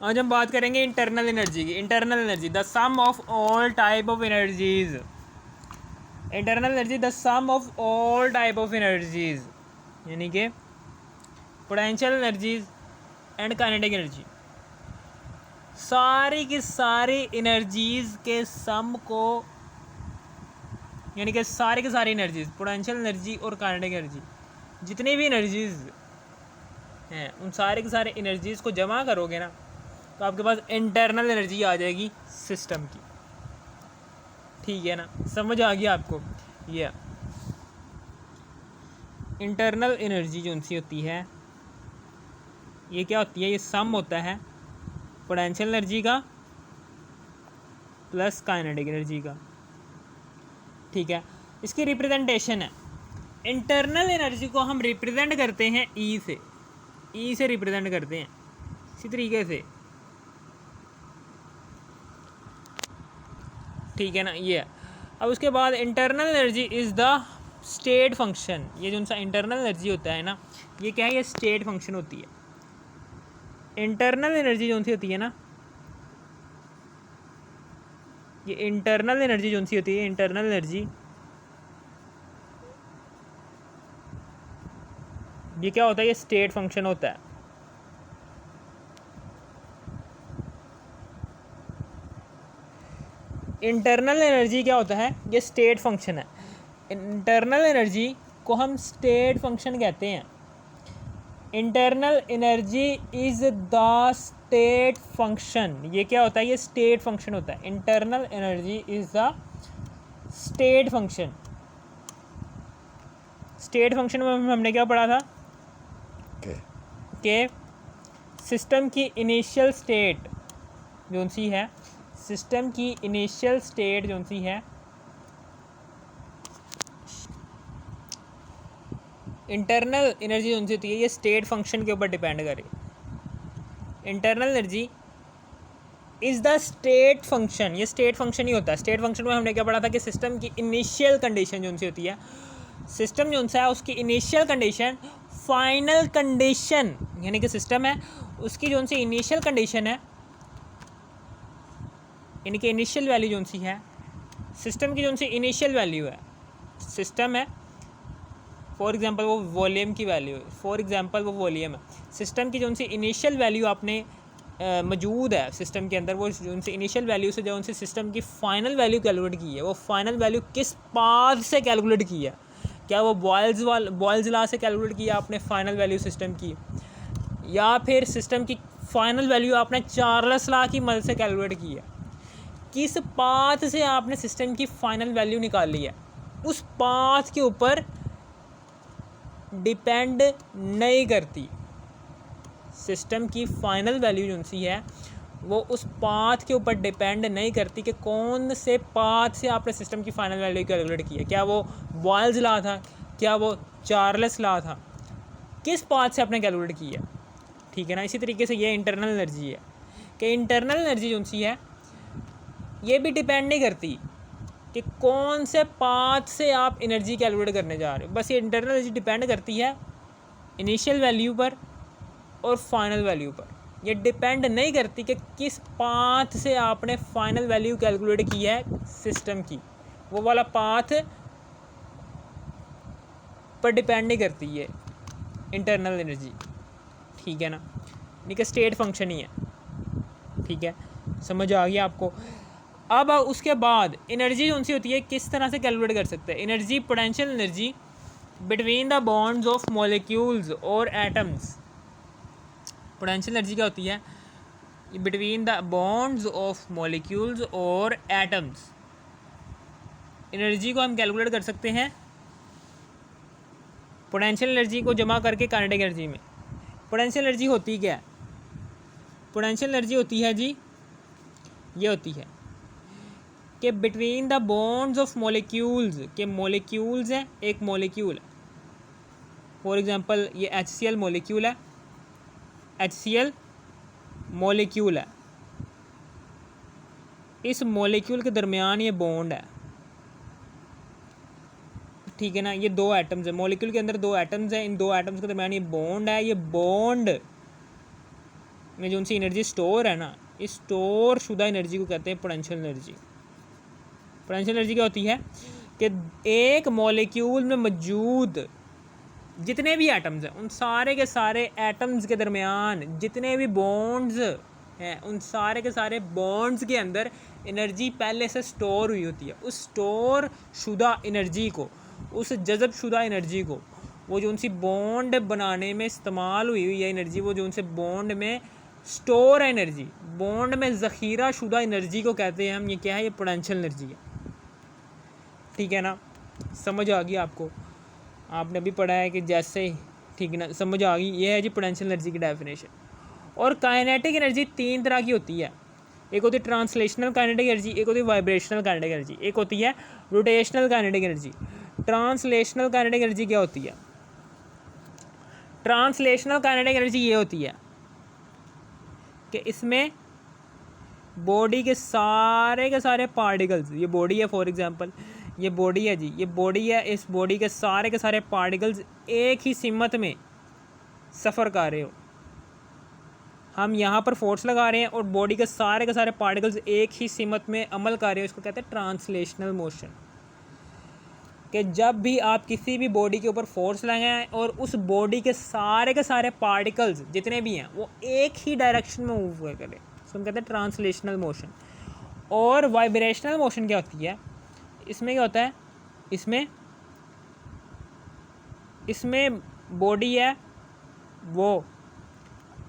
आज हम बात करेंगे इंटरनल एनर्जी की। Internal energy the sum of all type of energies. Internal energy the sum of all type of energies, यानी कि potential energies and kinetic energy. सारी की सारी एनर्जीज के सम को, यानी कि सारी की सारी एनर्जीज, पोटेंशियल एनर्जी और काइनेटिक एनर्जी, जितनी भी एनर्जीज हैं उन सारे के सारे एनर्जीज को जमा करोगे ना तो आपके पास इंटरनल एनर्जी आ जाएगी सिस्टम की। ठीक है ना, समझ आ गया आपको? ये इंटरनल एनर्जी जो उनसी होती है, ये क्या होती है? ये सम होता है पोटेंशियल एनर्जी का प्लस काइनेटिक एनर्जी का। ठीक है, इसकी रिप्रेजेंटेशन है, इंटरनल एनर्जी को हम रिप्रेजेंट करते हैं ई से। ई से रिप्रेजेंट करते हैं इसी तरीके से। ठीक है ना, ये है। अब उसके बाद internal energy is the state function. ये जो सा इंटरनल एनर्जी होता है ना, ये क्या है? ये स्टेट फंक्शन होती है। इंटरनल एनर्जी जो सी होती है ना, ये इंटरनल एनर्जी जो सी होती है, इंटरनल एनर्जी ये क्या होता है? ये स्टेट फंक्शन होता है। इंटरनल एनर्जी क्या होता है? ये स्टेट फंक्शन है। इंटरनल एनर्जी को हम स्टेट फंक्शन कहते हैं। Internal energy is the state function. ये क्या होता है? ये स्टेट फंक्शन होता है। Internal energy is the state function. State function में हमने क्या पढ़ा था कि सिस्टम की इनिशियल स्टेट जो सी है, सिस्टम की इनिशियल स्टेट जो सी है, इंटरनल एनर्जी जो सी होती है, ये स्टेट फंक्शन के ऊपर डिपेंड करे। Internal energy is the state function. ये स्टेट फंक्शन ही होता है। स्टेट फंक्शन में हमने क्या पढ़ा था कि सिस्टम की इनिशियल कंडीशन जो सी होती है, सिस्टम जो सा है उसकी इनिशियल कंडीशन फाइनल कंडीशन, यानी कि सिस्टम है उसकी जो सी इनिशियल कंडीशन है, यानी कि इनिशियल वैल्यू जो सी है, सिस्टम की जो सी इनिशियल वैल्यू है, सिस्टम है फॉर एग्जांपल वो वॉल्यूम की वैल्यू है, फॉर एग्जांपल वो वॉल्यूम है, सिस्टम की जो सी इनिशियल वैल्यू आपने मौजूद है सिस्टम के अंदर, वो जो उनसे इनिशियल वैल्यू से जो उनसे सिस्टम की फ़ाइनल वैल्यू कैलकुलेट की है, वो फाइनल वैल्यू किस पाथ से कैलकुलेट की है? क्या वो बॉयल्स लॉ से कैलकुलेट किया आपने फ़ाइनल वैल्यू सिस्टम की, या फिर सिस्टम की फ़ाइनल वैल्यू आपने चार्ल्स लॉ की मदद से कैलकुलेट की है? किस पाथ से आपने सिस्टम की फ़ाइनल वैल्यू निकाली है, उस पाथ के ऊपर डिपेंड नहीं करती। सिस्टम की फ़ाइनल वैल्यू जो सी है वो उस पाथ के ऊपर डिपेंड नहीं करती कि कौन से पाथ से आपने सिस्टम की फ़ाइनल वैल्यू कैलकुलेट की है। क्या वो बॉयल्स लॉ था, क्या वो चार्ल्स लॉ था, किस पाथ से आपने कैलकुलेट की है? ठीक है ना, इसी तरीके से ये इंटरनल एनर्जी है कि इंटरनल एनर्जी जो सी है ये भी डिपेंड नहीं करती कि कौन से पाथ से आप एनर्जी कैलकुलेट करने जा रहे हो। बस ये इंटरनल एनर्जी डिपेंड करती है इनिशियल वैल्यू पर और फाइनल वैल्यू पर। ये डिपेंड नहीं करती कि किस पाथ से आपने फाइनल वैल्यू कैलकुलेट की है सिस्टम की, वो वाला पाथ पर डिपेंड नहीं करती ये इंटरनल एनर्जी। ठीक है ना, यानी कि स्टेट फंक्शन ही है। ठीक है, समझ आ गया आपको? अब उसके बाद एनर्जी कौन सी होती है, किस तरह से कैलकुलेट कर सकते हैं? Energy, potential energy between the bonds of molecules और एटम्स। पोटेंशियल एनर्जी क्या होती है? Between the bonds of molecules और एटम्स। एनर्जी को हम कैलकुलेट कर सकते हैं पोटेंशियल एनर्जी को जमा करके काइनेटिक एनर्जी में। पोटेंशियल एनर्जी होती क्या है? पोटेंशियल एनर्जी होती है जी, ये होती है कि between the bonds of molecules, के मॉलिक्यूल्स हैं, एक मॉलिक्यूल फॉर एग्जांपल ये HCl मॉलिक्यूल है, HCl मॉलिक्यूल है, इस मॉलिक्यूल के दरमियान ये बॉन्ड है। ठीक है ना, ये दो एटम्स है, मॉलिक्यूल के अंदर दो एटम्स हैं, इन दो एटम्स के दरमियान ये बॉन्ड है। ये बॉन्ड में जो उनकी एनर्जी स्टोर है ना, इस स्टोर शुदा एनर्जी को कहते हैं पोटेंशियल एनर्जी। पोटेंशियल एनर्जी क्या होती है कि एक मॉलिक्यूल में मौजूद जितने भी एटम्स हैं उन सारे के सारे एटम्स के दरमियान जितने भी बॉन्ड्स हैं उन सारे के सारे बॉन्ड्स के अंदर एनर्जी पहले से स्टोर हुई होती है। उस स्टोर शुदा एनर्जी को, उस जज़ब शुदा एनर्जी को, वो जो उनसी बॉन्ड बनाने में इस्तेमाल हुई है एनर्जी, वो जो उनसे बॉन्ड में स्टोर है एनर्जी, बॉन्ड में ज़ख़ीरा शुदा एनर्जी को कहते हैं हम। ये क्या है? ये पोटेंशियल एनर्जी है। ठीक है ना, समझ आ गई आपको? आपने अभी पढ़ा है कि जैसे, ठीक है ना, समझ आ गई। ये है जी पोटेंशियल एनर्जी की डेफिनेशन। और काइनेटिक एनर्जी 3 तरह की होती है। एक होती है ट्रांसलेशनल काइनेटिक एनर्जी, एक होती है वाइब्रेशनल काइनेटिक एनर्जी, एक होती है rotational kinetic energy. Translational kinetic energy क्या होती है? ट्रांसलेशनल काइनेटिक एनर्जी ये होती है कि इसमें बॉडी के सारे पार्टिकल्स, ये बॉडी है फॉर एग्जांपल, ये बॉडी है जी, ये बॉडी है, इस बॉडी के सारे पार्टिकल्स एक ही सिमत में सफ़र कर रहे हो। हम यहाँ पर फोर्स लगा रहे हैं और बॉडी के सारे पार्टिकल्स एक ही सिमत में अमल कर रहे हो। इसको कहते हैं ट्रांसलेशनल मोशन। कि जब भी आप किसी भी बॉडी के ऊपर फोर्स लगाएं और उस बॉडी के सारे पार्टिकल्स जितने भी हैं वो एक ही डायरेक्शन में मूव करें, इसको हम कहते हैं ट्रांसलेशनल मोशन। और वाइब्रेशनल मोशन क्या होती है? इसमें क्या होता है? इसमें बॉडी है वो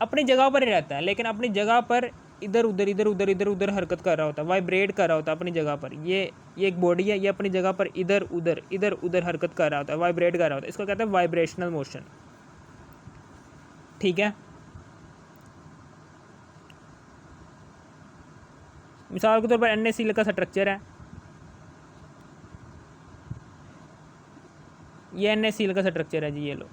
अपनी जगह पर ही रहता है, लेकिन अपनी जगह पर इधर उधर हरकत कर रहा होता है, वाइब्रेट कर रहा होता है अपनी जगह पर। ये एक बॉडी है, ये अपनी जगह पर इधर उधर हरकत कर रहा होता है, वाइब्रेट कर रहा होता है। इसको कहते हैं वाइब्रेशनल मोशन। ठीक है, मिसाल के तौर पर NaCl का स्ट्रक्चर है, ये NaCl का स्ट्रक्चर है जी, ये लो।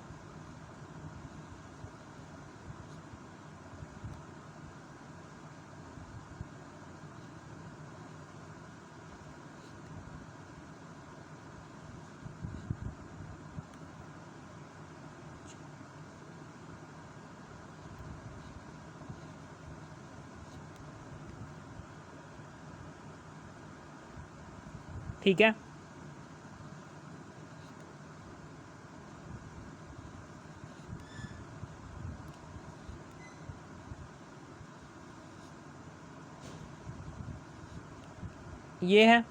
ठीक है, ये है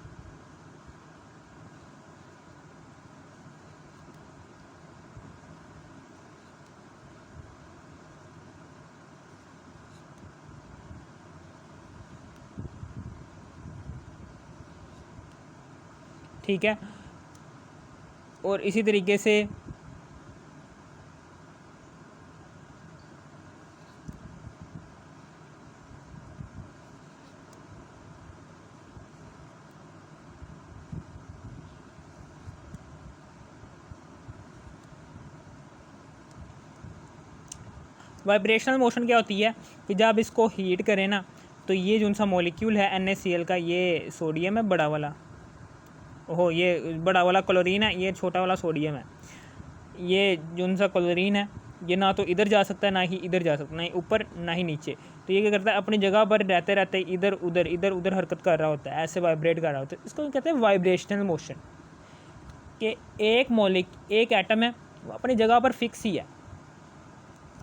ठीक है। और इसी तरीके से वाइब्रेशनल मोशन क्या होती है कि जब इसको हीट करें ना, तो ये जो सा मॉलिक्यूल है NaCl का, ये सोडियम है बड़ा वाला, ओहो ये बड़ा वाला क्लोरीन है, ये छोटा वाला सोडियम है। ये जो सा क्लोरीन है ये ना तो इधर जा सकता है ना ही इधर जा सकता है, ना ही ऊपर ना ही नीचे। तो ये क्या करता है? अपनी जगह पर रहते इधर उधर हरकत कर रहा होता है, ऐसे वाइब्रेट कर रहा होता है। इसको कहते हैं वाइब्रेशनल मोशन। कि एक एटम है वो अपनी जगह पर फिक्स ही है,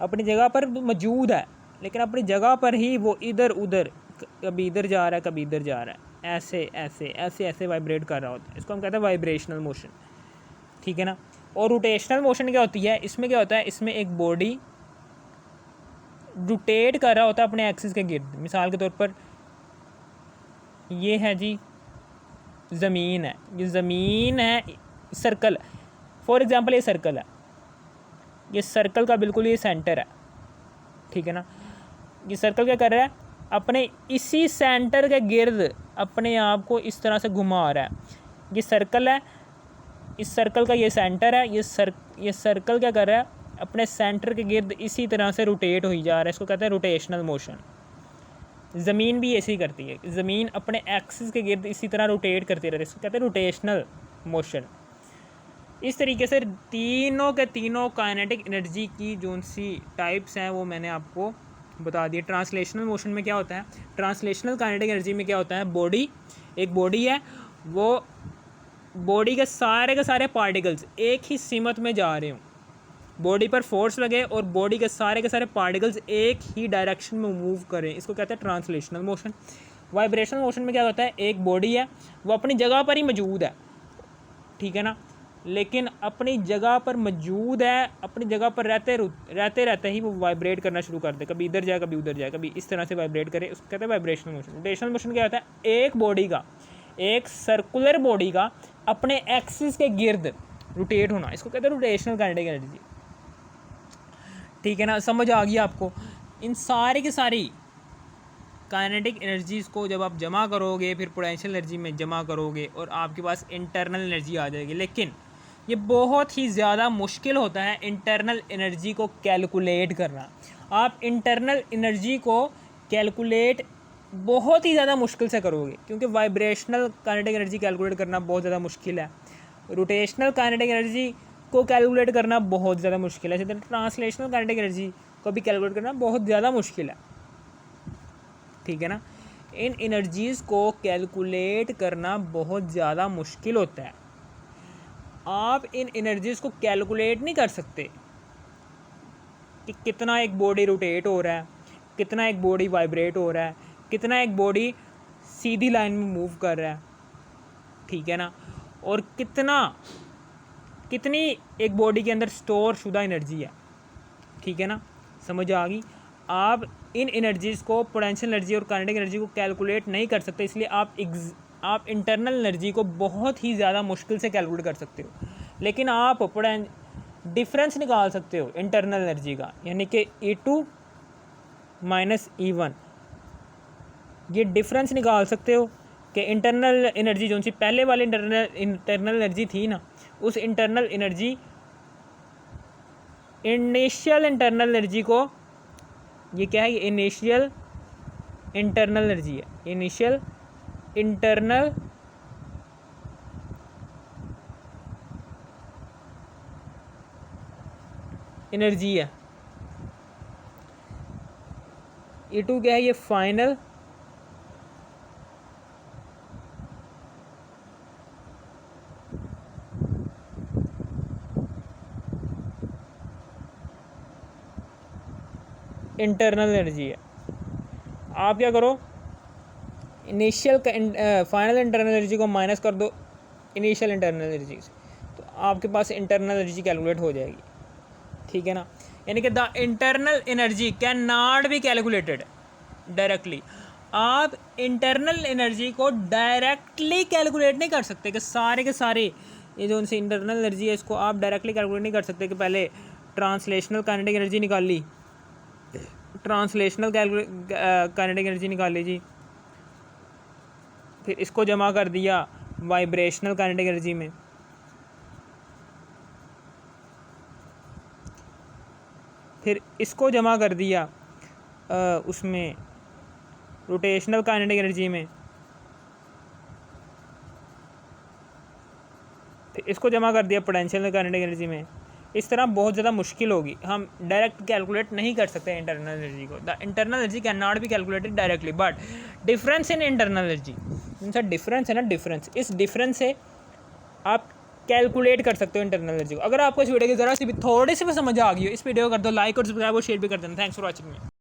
अपनी जगह पर मौजूद है, लेकिन अपनी जगह पर ही वो इधर उधर, कभी इधर जा रहा है कभी इधर जा रहा है, ऐसे वाइब्रेट कर रहा होता है। इसको हम कहते हैं वाइब्रेशनल मोशन। ठीक है ना। और रोटेशनल मोशन क्या होती है? इसमें क्या होता है? इसमें एक बॉडी रोटेट कर रहा होता है अपने एक्सिस के गिर्द। मिसाल के तौर पर ये है जी ज़मीन है, ये ज़मीन है, सर्कल फॉर एग्जांपल, ये सर्कल है, ये सर्कल का बिल्कुल ये सेंटर है। ठीक है ना। ये सर्कल क्या कर रहा है? अपने इसी सेंटर के गिर्द अपने आप को इस तरह से घुमा रहा है। ये सर्कल है, इस सर्कल का ये सेंटर है, ये सर्कल क्या कर रहा है? अपने सेंटर के गिर्द इसी तरह से रोटेट हो ही जा रहा है। इसको कहते हैं रोटेशनल मोशन। ज़मीन भी ऐसे ही करती है, ज़मीन अपने एक्सिस के गिर्द इसी तरह रोटेट करती रहती है। इसको कहते हैं रोटेशनल मोशन। इस तरीके से तीनों के तीनों काइनेटिक एनर्जी की जो सी टाइप्स हैं वो मैंने आपको बता दिया। ट्रांसलेशनल मोशन में क्या होता है, ट्रांसलेशनल काइनेटिक एनर्जी में क्या होता है, बॉडी, एक बॉडी है, वो बॉडी के सारे पार्टिकल्स एक ही सीमत में जा रहे हों, बॉडी पर फोर्स लगे और बॉडी के सारे पार्टिकल्स एक ही डायरेक्शन में मूव करें, इसको कहते हैं ट्रांसलेशनल मोशन। वाइब्रेशनल मोशन में क्या होता है, एक बॉडी है, वो अपनी जगह पर ही मौजूद है, ठीक है ना, लेकिन अपनी जगह पर मौजूद है, अपनी जगह पर रहते ही वो वाइब्रेट करना शुरू कर दे, कभी इधर जाए कभी उधर जाए, कभी इस तरह से वाइब्रेट करे, उसको कहते हैं वाइब्रेशनल मोशन। रोटेशनल मोशन क्या होता है, एक बॉडी का, एक सर्कुलर बॉडी का अपने एक्सिस के गिर्द रोटेट होना, इसको कहते हैं रोटेशनल काइनेटिक एनर्जी, ठीक है ना। समझ आ गई आपको। इन सारी की सारी काइनेटिक एनर्जीज़ को जब आप जमा करोगे, फिर पोटेंशियल एनर्जी में जमा करोगे और आपके पास इंटरनल एनर्जी आ जाएगी। लेकिन ये बहुत ही ज़्यादा मुश्किल होता है इंटरनल एनर्जी को कैलकुलेट करना। आप इंटरनल एनर्जी को कैलकुलेट बहुत ही ज़्यादा मुश्किल से करोगे, क्योंकि वाइब्रेशनल काइनेटिक एनर्जी कैलकुलेट करना बहुत ज़्यादा मुश्किल है, रोटेशनल काइनेटिक एनर्जी को कैलकुलेट करना बहुत ज़्यादा मुश्किल है, इसी तरह ट्रांसलेशनल काइनेटिक एनर्जी को भी कैलकुलेट करना बहुत ज़्यादा मुश्किल है, ठीक है ना। इन एनर्जीज़ को कैलकुलेट करना बहुत ज़्यादा मुश्किल होता है। आप इन एनर्जीज़ को कैलकुलेट नहीं कर सकते कि कितना एक बॉडी रोटेट हो रहा है, कितना एक बॉडी वाइब्रेट हो रहा है, कितना एक बॉडी सीधी लाइन में मूव कर रहा है, ठीक है ना, और कितनी एक बॉडी के अंदर स्टोर शुदा एनर्जी है, ठीक है ना। समझ आ गई। आप इन एनर्जीज़ को, पोटेंशियल एनर्जी और काइनेटिक एनर्जी को कैलकुलेट नहीं कर सकते, इसलिए आप इंटरनल एनर्जी को बहुत ही ज़्यादा मुश्किल से कैलकुलेट कर सकते हो। लेकिन आप डिफरेंस निकाल सकते हो इंटरनल एनर्जी का, यानी कि E2 माइनस E1, ये डिफरेंस निकाल सकते हो कि इंटरनल एनर्जी जो सी पहले वाली इंटरनल एनर्जी थी ना, उस internal energy, initial internal energy को, ये क्या है, ये इनिशियल इंटरनल एनर्जी है, इनिशियल इंटरनल एनर्जी है। E2 क्या है, ये फाइनल इंटरनल एनर्जी है। आप क्या करो, इनिशियल फाइनल इंटरनल एनर्जी को माइनस कर दो इनिशियल इंटरनल एनर्जी से, तो आपके पास इंटरनल एनर्जी कैलकुलेट हो जाएगी, ठीक है ना। यानी कि the internal energy can not be calculated directly. आप इंटरनल एनर्जी को डायरेक्टली कैलकुलेट नहीं कर सकते कि सारे के सारे ये जो उनसे इंटरनल एनर्जी है इसको आप डायरेक्टली कैलकुलेट नहीं कर सकते कि पहले ट्रांसलेशनल काइनेटिक एनर्जी निकाल ली, ट्रांसलेशनल काइनेटिक एनर्जी निकाल ली जी, फिर इसको जमा कर दिया वाइब्रेशनल काइनेटिक एनर्जी में, फिर इसको जमा कर दिया उसमें रोटेशनल काइनेटिक एनर्जी में, फिर इसको जमा कर दिया पोटेंशियल काइनेटिक एनर्जी में। इस तरह बहुत ज़्यादा मुश्किल होगी, हम डायरेक्ट कैलकुलेट नहीं कर सकते इंटरनल एनर्जी को। The internal energy can not be calculated directly, but difference in internal energy, इनका डिफरेंस है ना, डिफरेंस, इस डिफरेंस से आप कैलकुलेट कर सकते हो इंटरनल एनर्जी को। अगर आपको इस वीडियो की ज़रा सी भी थोड़ी सी भी समझ आ गई हो, इस वीडियो को कर दो लाइक और सब्सक्राइब और शेयर भी कर देना। Thanks for watching me.